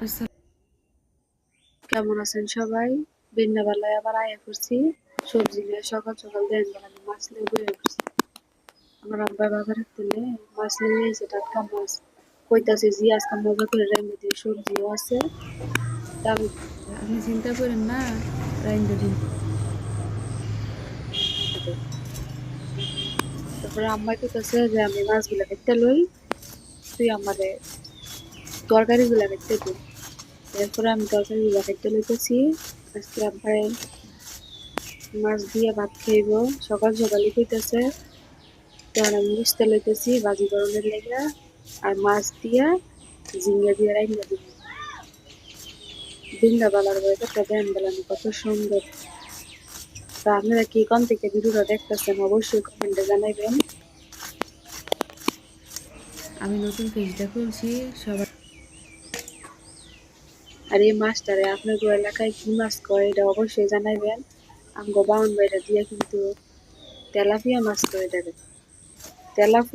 আচ্ছা, কেমন আছেন সবাই? বিন্যাবেলায় আবার আয়া করছি সবজি নিয়ে। সকাল সকাল দেন বেলা মাছ নিয়ে বয়ে করছি। আমার আব্বা বাজারের থেকে মাছ নিয়ে এসে টাটকা মাছ কইতাছে জি আজকে মজা করে রান্না দিয়ে, সবজিও আছে। তা আমি আপনি চিন্তা করেন না, রাইন্দা দিন। তারপরে আম্মা কইতাছে যে আমি মাছগুলা কেটে লই, তুই আমারে তরকারিগুলা কেটে দে। এরপরে আমি তরকারিগুলা কেটে লইতেছি। আজকে আব্বাই মাছ দিয়ে ভাত খাইব। সকাল সকালই কইতাছে, তখন আমি বুঝতে লইতেছি ভাজি গরমের লেগে আর মাছ দিয়া ঝিঙ্গা দিয়ে রান্না দিব। দিনটা বেলার ওয়েদারটা দেন বেলানো কত সুন্দর। তা আপনারা কি কোন থেকে ভিডিওটা দেখতেছেন অবশ্যই কমেন্টে জানাবেন। আমি নতুন পেজটা খুলছি, সবাই আর এই মাছটারে আপনাদের এলাকায় কি মাছ কয় এটা অবশ্যই জানাবেন। আমগো বাউন বাইরা দিয়া কিন্তু তেলাপিয়া মাছ করে দেবে। তেলাপিয়া